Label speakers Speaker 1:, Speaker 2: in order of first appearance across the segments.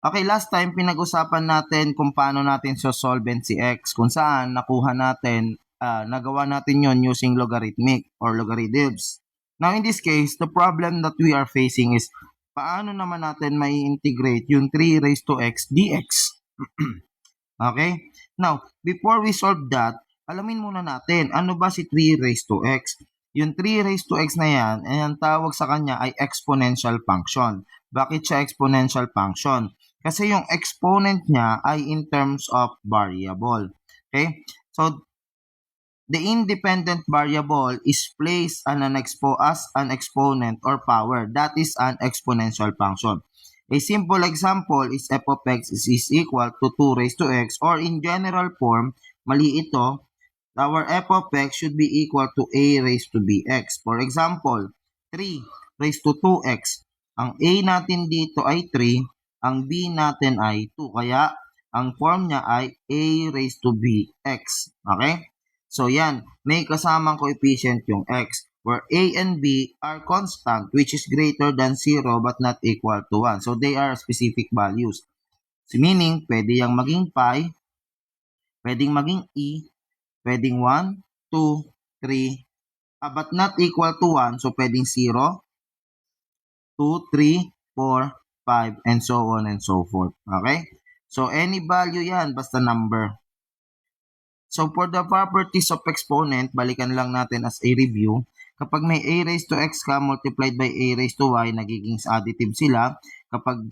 Speaker 1: Okay, last time pinag-usapan natin kung paano natin solvent si x, kung saan nakuha natin, nagawa natin yon using logarithmic or logarithms. Now in this case, the problem that we are facing is paano naman natin may integrate yung 3 raised to x dx. Okay? Now, before we solve that, alamin muna natin, ano ba si 3 raised to x? Yung 3 raised to x na yan, ang tawag sa kanya ay exponential function. Bakit siya exponential function? Kasi yung exponent niya ay in terms of variable. Okay? So, the independent variable is placed as an exponent or power. That is an exponential function. A simple example is f of x is equal to 2 raised to x, or in general form, mali ito, our f of x should be equal to a raised to bx. For example, 3 raised to 2x. Ang a natin dito ay 3, ang b natin ay 2. Kaya, ang form niya ay a raised to bx. Okay? So, yan. May kasamang coefficient yung x, where a and b are constant, which is greater than 0 but not equal to 1. So, they are specific values. So, meaning, pwede yung maging pi, pwedeng maging e, pwedeng 1, 2, 3, but not equal to 1. So, pwedeng 0, 2, 3, 4, 5, and so on and so forth. Okay? So, any value yan, basta number. So, for the properties of exponent, balikan lang natin as a review. Kapag may a raised to x ka multiplied by a raised to y, nagiging additive sila. Kapag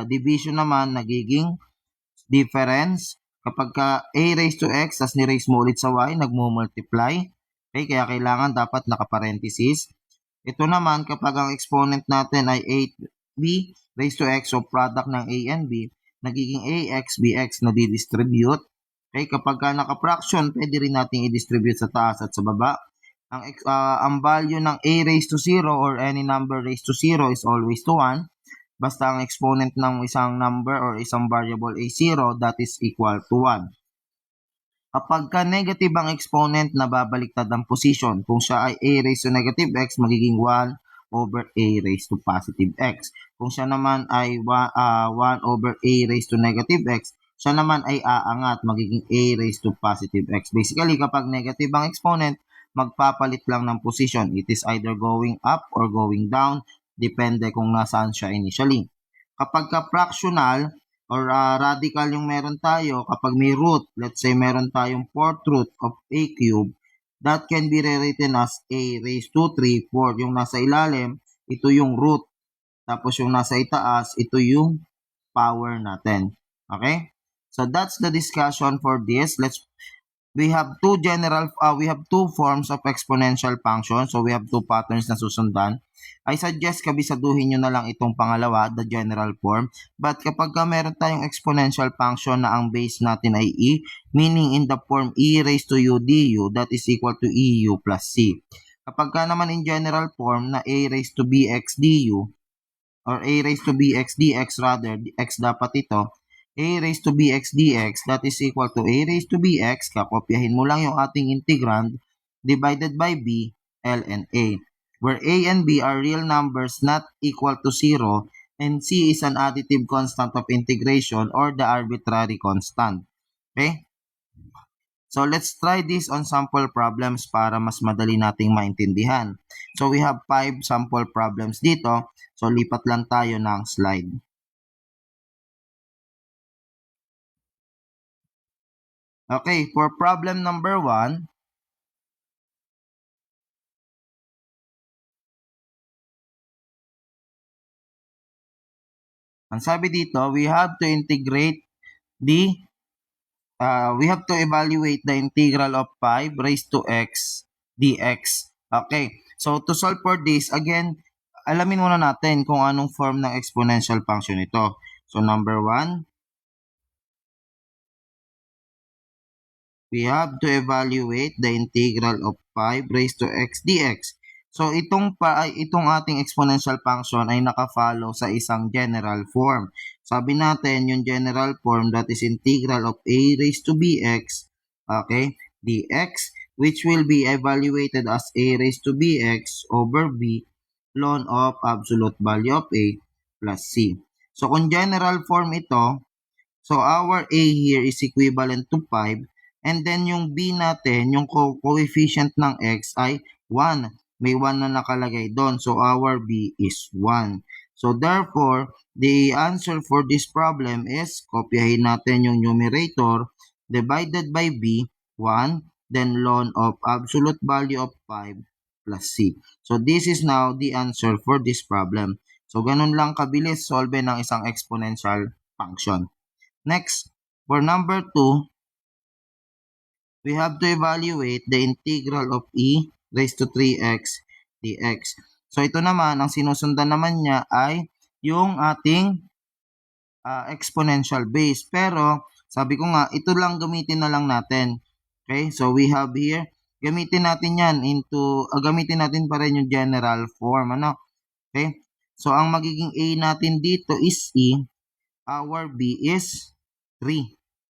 Speaker 1: division naman, nagiging difference. Kapag a raised to x, as ni-raise mo ulit sa y, nagmo-multiply. Okay, kaya kailangan dapat naka-parenthesis. Ito naman, kapag ang exponent natin ay ab raised to x, so product ng a and b, nagiging ax, bx na di-distribute. Okay, kapag naka-fraction, pwede rin natin i-distribute sa taas at sa baba. Ang value ng a raised to 0 or any number raised to 0 is always to 1. Basta ang exponent ng isang number or isang variable ay 0, that is equal to 1. Kapag negative ang exponent, nababaliktad ang position. Kung siya ay a raised to negative x, magiging 1 over a raised to positive x. Kung siya naman ay 1 over a raised to negative x, siya naman ay aangat, magiging a raised to positive x. Basically, kapag negative ang exponent, magpapalit lang ng position. It is either going up or going down, depende kung nasaan siya initially. Kapag fractional, or radical yung meron tayo, kapag may root, let's say meron tayong 4th root of a cube, that can be rewritten as a raised to 3, 4. Yung nasa ilalim, ito yung root. Tapos yung nasa itaas, ito yung power natin. Okay? So that's the discussion for this. We have two forms of exponential function. So we have two patterns na susundan. I suggest kabisaduhin nyo na lang itong pangalawa, the general form. But kapag meron tayong exponential function na ang base natin ay e, meaning in the form e raised to u du, that is equal to eu plus c. Kapag naman in general form na a raised to bx du, or a raised to bx dx rather, x dapat ito, a raised to bx dx, that is equal to a raised to bx, kakopyahin mo lang yung ating integrand, divided by b, l, and a, where a and b are real numbers not equal to 0, and c is an additive constant of integration or the arbitrary constant. Okay? So, let's try this on sample problems para mas madali nating maintindihan. So, we have 5 sample problems dito. So, lipat lang tayo ng slide. Okay, for problem number 1, ang sabi dito, we have to integrate we have to evaluate the integral of 5 raised to x dx. Okay, so to solve for this, again, alamin muna natin kung anong form ng exponential function ito. So, number 1, we have to evaluate the integral of 5 raised to x dx. So, itong ating exponential function ay naka-follow sa isang general form. Sabi natin, yung general form, that is integral of a raised to bx, okay, dx, which will be evaluated as a raised to bx over b ln of absolute value of a plus c. So kung general form ito, so our A here is equivalent to 5, and then yung B natin, yung coefficient ng X ay 1. May 1 na nakalagay doon. So our B is 1. So therefore, the answer for this problem is, kopyahin natin yung numerator, divided by B, 1, then ln of absolute value of 5 plus C. So this is now the answer for this problem. So ganun lang kabilis solve ng isang exponential function. Next, for number 2, we have to evaluate the integral of e raised to 3x dx. So ito naman, ang sinusundan naman niya ay yung ating exponential base. Pero, sabi ko nga, ito lang gamitin na lang natin. Okay, so we have here, gamitin natin yan gamitin natin pa rin yung general form. Ano? Okay, so ang magiging a natin dito is e, our b is 3.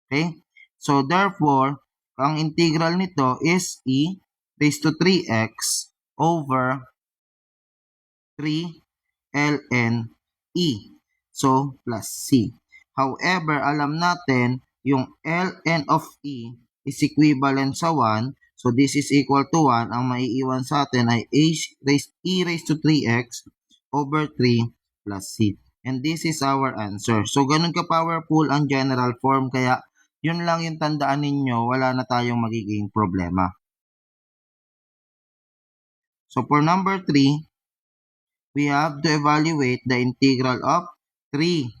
Speaker 1: Okay? So, therefore, ang integral nito is e raised to 3x over 3 ln e. So, plus c. However, alam natin yung ln of e is equivalent sa 1. So, this is equal to 1. Ang maiiwan sa atin ay e raised to 3x over 3 plus c. And this is our answer. So, ganun ka-powerful ang general form. Kaya, yun lang yung tandaan ninyo. Wala na tayong magiging problema. So, for number 3, we have to evaluate the integral of 3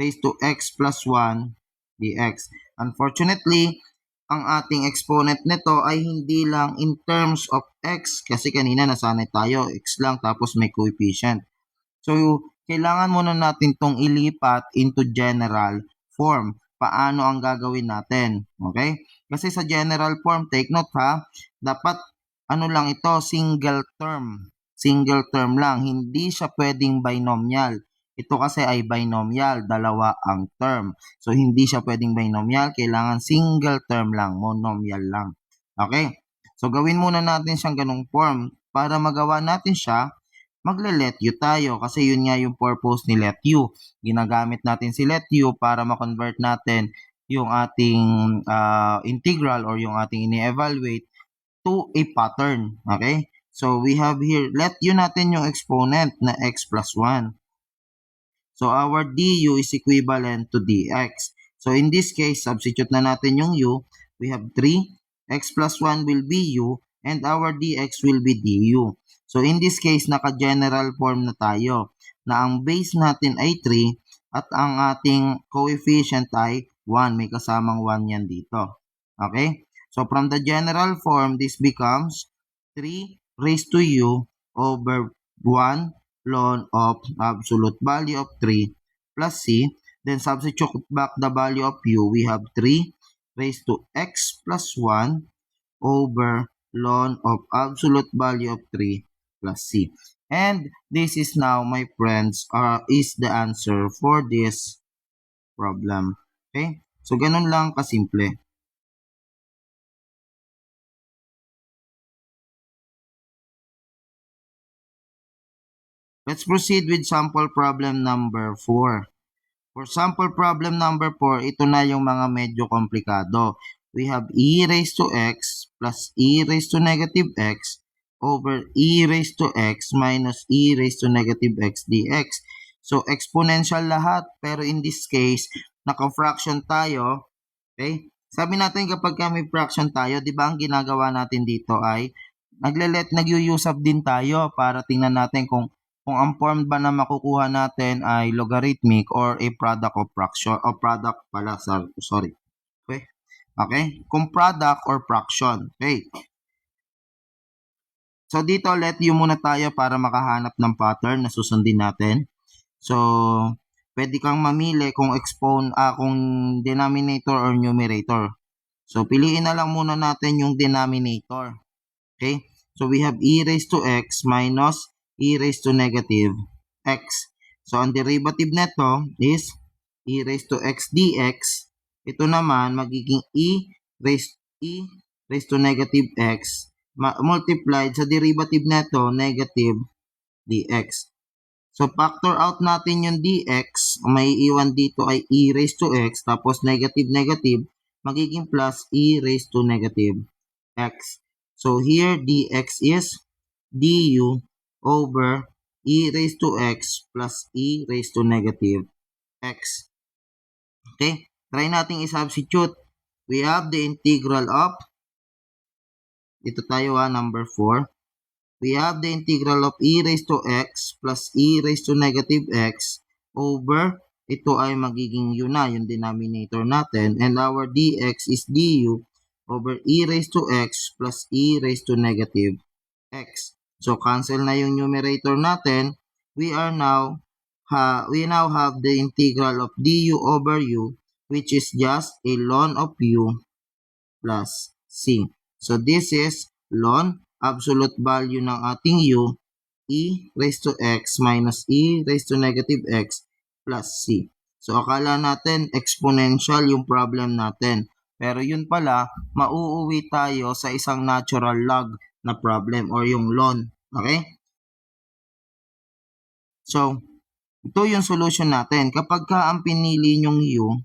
Speaker 1: raised to x plus 1 dx. Unfortunately, ang ating exponent nito ay hindi lang in terms of x kasi kanina nasanay tayo, x lang tapos may coefficient. So, kailangan muna natin itong ilipat into general form. Paano ang gagawin natin? Okay? Kasi sa general form, take note ha, dapat ano lang ito, single term. Single term lang. Hindi siya pwedeng binomial. Ito kasi ay binomial, dalawa ang term. So, hindi siya pwedeng binomial, kailangan single term lang, monomial lang. Okay? So, gawin muna natin siyang ganung form. Para magawa natin siya, magle-let u tayo kasi yun nga yung purpose ni let u. Ginagamit natin si let u para ma-convert natin yung ating integral or yung ating ini-evaluate to a pattern. Okay? So, we have here, let u natin yung exponent na x plus 1. So, our du is equivalent to dx. So, in this case, substitute na natin yung u. We have 3. X plus 1 will be u and our dx will be du. So, in this case, naka-general form na tayo na ang base natin ay 3 at ang ating coefficient ay 1. May kasamang 1 yan dito. Okay? So, from the general form, this becomes 3 raised to u over 1 ln of absolute value of 3 plus c. Then, substitute back the value of u. We have 3 raised to x plus 1 over ln of absolute value of 3 plus c. And this is now, my friends, is the answer for this problem. Okay? So, ganun lang kasimple. Let's proceed with sample problem number 4. For sample problem number 4, ito na yung mga medyo komplikado. We have e raised to x plus e raised to negative x over e raised to x minus e raised to negative x dx. So, exponential lahat. Pero in this case, naka-fraction tayo. Okay? Sabi natin kapag may fraction tayo, di ba ang ginagawa natin dito ay nag-u-use-up din tayo para tingnan natin kung ang form ba na makukuha natin ay logarithmic or a product of fraction o product pala, sorry. Okay? Okay? Kung product or fraction. Okay? So dito, let u muna tayo para makahanap ng pattern na susundin natin. So, pwede kang mamili kung kung denominator or numerator. So, piliin na lang muna natin yung denominator. Okay? So, we have e raised to x minus e raised to negative x. So, ang derivative neto is e raised to x dx. Ito naman, magiging e raised to negative x multiplied sa derivative neto, negative dx. So, factor out natin yung dx. May iwan dito ay e raised to x. Tapos, negative, magiging plus e raised to negative x. So, here, dx is du over e raised to x plus e raised to negative x. Okay? Try nating i-substitute. We have the integral of, dito tayo number 4. We have the integral of e raised to x plus e raised to negative x over, ito ay magiging u na, yung denominator natin, and our dx is du over e raised to x plus e raised to negative x. So, cancel na yung numerator natin. We now have the integral of du over u, which is just a ln of u plus c. So, this is ln, absolute value ng ating u, e raised to x minus e raised to negative x plus c. So, akala natin exponential yung problem natin. Pero yun pala, mauuwi tayo sa isang natural log na problem or yung ln. Okay? So, ito yung solution natin. Kapag ka ang pinili nyong u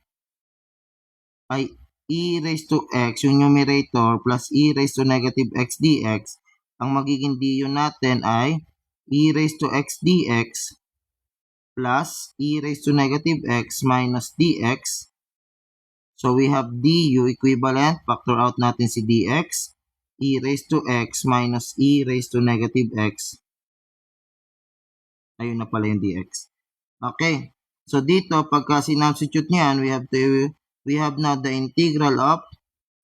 Speaker 1: ay e raised to x, yung numerator, plus e raised to negative x dx, ang magiging du natin ay e raised to x dx plus e raised to negative x minus dx. So, we have du equivalent, factor out natin si dx, e raised to x minus e raised to negative x. Ayun na pala yung dx. Okay. So, dito, pagka sinubstitute niyan, we have now the integral of,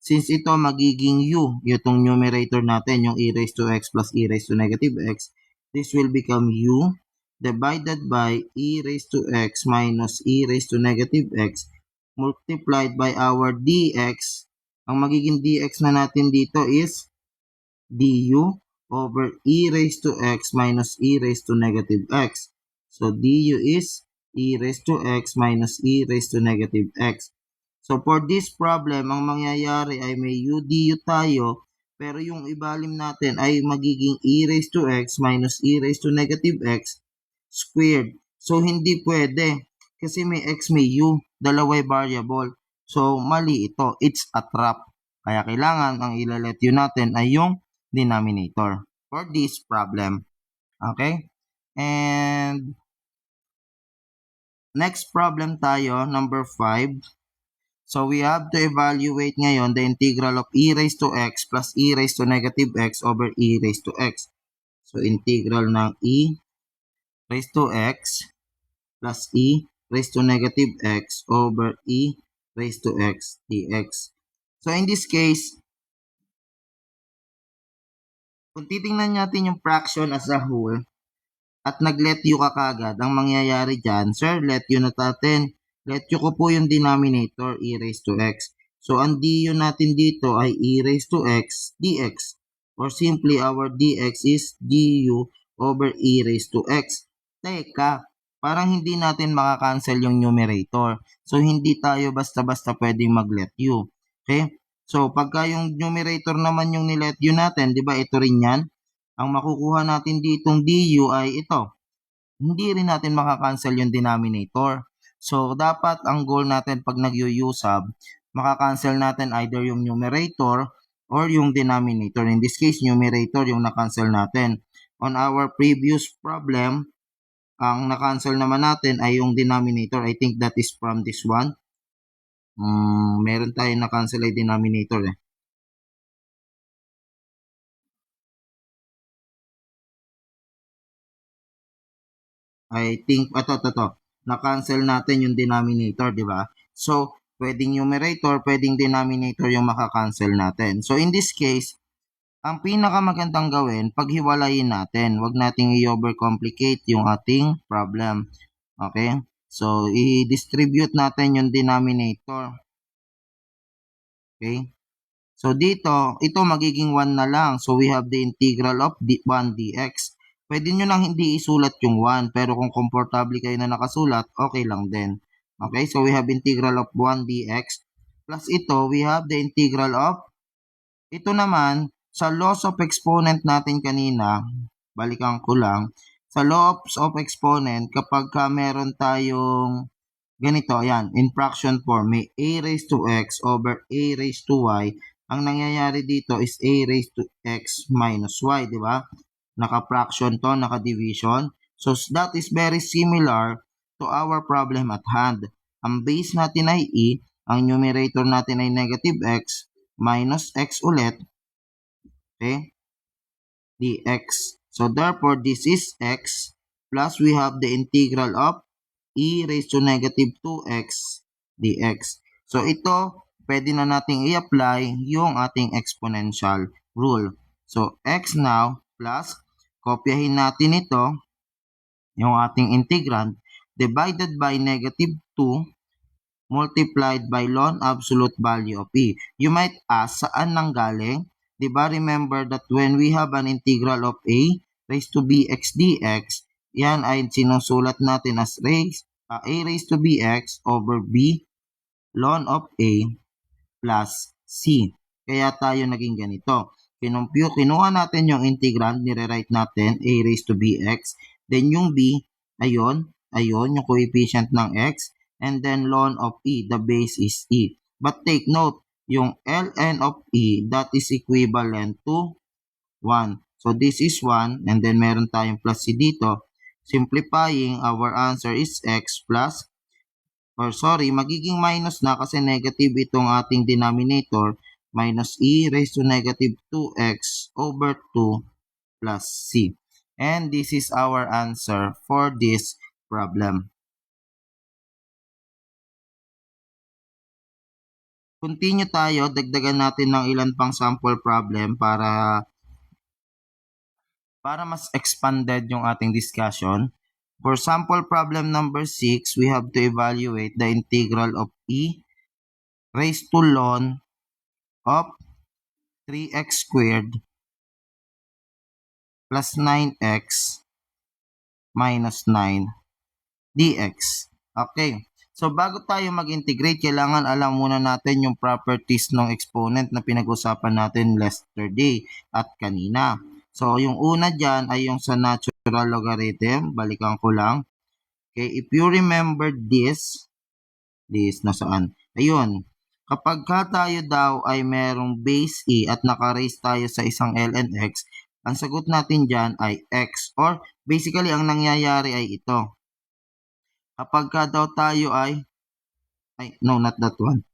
Speaker 1: since ito magiging u, itong numerator natin, yung e raised to x plus e raised to negative x, this will become u divided by e raised to x minus e raised to negative x multiplied by our dx. Ang magiging dx na natin dito is du over e raised to x minus e raised to negative x. So, du is e raised to x minus e raised to negative x. So, for this problem, ang mangyayari ay may u du tayo, pero yung ibalim natin ay magiging e raised to x minus e raised to negative x squared. So, hindi pwede kasi may x, may u, dalaway variable. So, mali ito. It's a trap. Kaya kailangan ang ilalet u natin ay yung denominator for this problem. Okay? And next problem tayo, number 5. So, we have to evaluate ngayon the integral of e raised to x plus e raised to negative x over e raised to x. So, integral ng e raised to x plus e raised to negative x over e raised to x dx. So, in this case, kung titingnan natin yung fraction as a whole at nag-let u ka kagad, ang mangyayari dyan, sir, let u na natin. Let u ko po yung denominator, e raised to x. So, ang du natin dito ay e raised to x dx. Or simply, our dx is du over e raised to x. Teka, parang hindi natin makakancel yung numerator. So, hindi tayo basta-basta pwedeng mag-let u. Okay? So, pagka yung numerator naman yung ni-let u natin, di ba ito rin yan? Ang makukuha natin ditong du ay ito. Hindi rin natin makakancel yung denominator. So, dapat ang goal natin pag nag-u-sub, makakancel natin either yung numerator or yung denominator. In this case, numerator yung na-cancel natin. On our previous problem, ang na-cancel naman natin ay yung denominator. I think that is from this one. Meron tayong na-cancel ay denominator eh. I think, ito. Na-cancel natin yung denominator, di ba? So, pwedeng numerator, pwedeng denominator yung makakancel natin. So, in this case, ang pinakamagandang gawin, paghiwalayin natin. Huwag nating i-overcomplicate yung ating problem. Okay? So, i-distribute natin yung denominator. Okay? So, dito, ito magiging 1 na lang. So, we have the integral of 1 dx. Pwede nyo nang hindi isulat yung 1, pero kung komportable kayo na nakasulat, okay lang din. Okay, so we have integral of 1 dx. Plus ito, we have the integral of, ito naman, sa loss of exponent natin kanina, balikan ko lang, Sa laws of exponent, kapag meron tayong ganito, ayan, in fraction form, may a raised to x over a raised to y. Ang nangyayari dito is a raised to x minus y, di ba? Naka-fraction to, naka-division. So, that is very similar to our problem at hand. Ang base natin ay e, ang numerator natin ay negative x, minus x ulit, okay, dx. So, therefore, this is x, plus we have the integral of e raised to negative 2x dx. So, ito, pwede na nating i-apply yung ating exponential rule. So, x now plus, kopyahin natin ito, yung ating integrand, divided by negative 2 multiplied by ln absolute value of e. You might ask, saan nanggaling? Diba, remember that when we have an integral of a raised to bx dx, yan ay sinusulat natin as a raised to bx over b ln of a plus c. Kaya tayo naging ganito. Kinuha natin yung integrand, nire-write natin a raised to bx. Then yung b, ayun, yung coefficient ng x. And then ln of e, the base is e. But take note, yung ln of e, that is equivalent to 1. So this is 1, and then meron tayong plus c dito. Simplifying, our answer is x plus, magiging minus na kasi negative itong ating denominator, minus e raised to negative 2x over 2 plus c. And this is our answer for this problem. Continue tayo, dagdagan natin ng ilan pang sample problem para mas expanded yung ating discussion. For sample problem number 6, we have to evaluate the integral of e raised to ln of 3x squared plus 9x minus 9 dx. Okay. So, bago tayo mag-integrate, kailangan alam muna natin yung properties ng exponent na pinag-usapan natin yesterday at kanina. So, yung una dyan ay yung sa natural logarithm. Balikan ko lang. Okay, if you remember this nasaan? Ayun. Kapag tayo daw ay merong base e at naka-raise tayo sa isang ln x, ang sagot natin dyan ay x, or basically ang nangyayari ay ito. Kapag daw tayo no, not that one.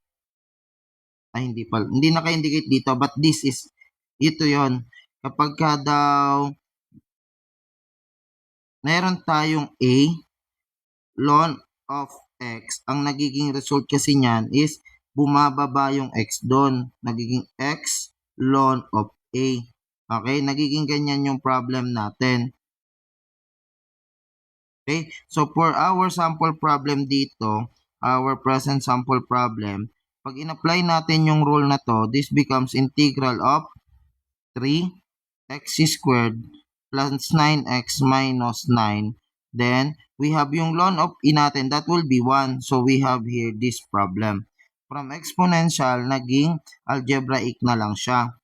Speaker 1: Hindi pala. Hindi naka-indicate dito, but this is, ito yon. Kapag daw meron tayong a ln of x, ang nagiging result kasi niyan is bumababa yung x doon. Nagiging x ln of a. Okay? Nagiging ganyan yung problem natin. Okay? So, for our sample problem dito, our present sample problem, pag in-apply natin yung rule na to, this becomes integral of 3x squared plus 9x minus 9. Then, we have yung ln of e natin, that will be 1. So, we have here this problem. From exponential, naging algebraic na lang siya.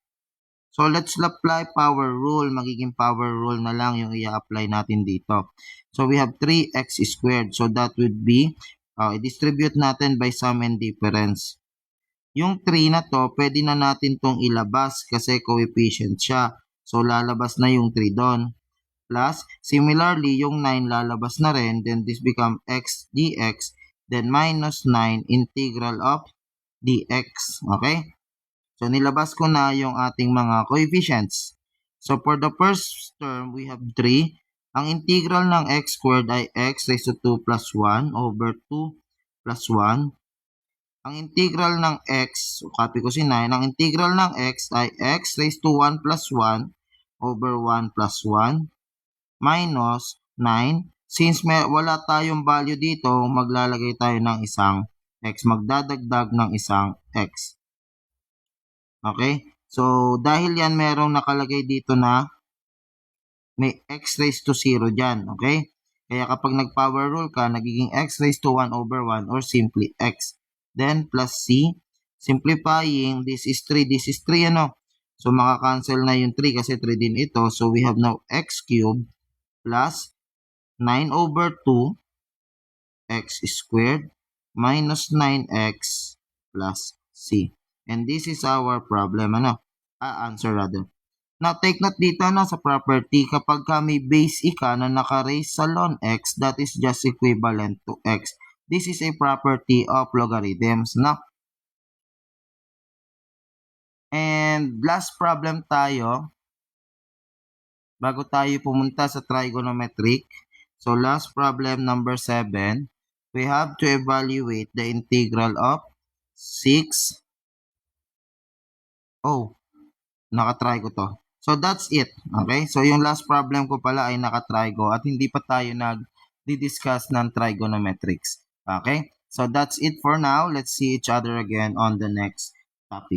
Speaker 1: So, let's apply power rule. Magiging power rule na lang yung i-apply natin dito. So, we have 3x squared. So, that would be, i-distribute natin by sum and difference. Yung 3 na to, pwede na natin tong ilabas kasi coefficient siya. So, lalabas na yung 3 doon. Plus, similarly, yung 9 lalabas na rin. Then, this become x dx. Then, minus 9 integral of dx. Okay? So, nilabas ko na yung ating mga coefficients. So, for the first term, we have 3. Ang integral ng x squared ay x raised to 2 plus 1 over 2 plus 1. Ang integral ng x, so copy ko si 9, ang integral ng x ay x raised to 1 plus 1 over 1 plus 1 minus 9. Since wala tayong value dito, maglalagay tayo ng isang x. Magdadagdag ng isang x. Okay? So, dahil yan merong nakalagay dito na may x raised to 0 dyan. Okay? Kaya kapag nag-power rule ka, nagiging x raised to 1 over 1 or simply x. Then, plus c. Simplifying, this is 3, this is 3, ano? So, makakancel na yung 3 kasi 3 din ito. So, we have now x cubed plus 9 over 2 x squared minus 9x plus c. And this is our problem, answer rather. Now, take note dito sa property, kapag may base ika na naka-raise sa ln x, that is just equivalent to x. This is a property of logarithms, And last problem tayo, bago tayo pumunta sa trigonometric. So, last problem number 7, we have to evaluate the integral of 6. Nakatry ko to. So, that's it. Okay? So, yung last problem ko pala ay nakatry ko at hindi pa tayo nag-discuss ng trigonometrics. Okay? So, that's it for now. Let's see each other again on the next topic.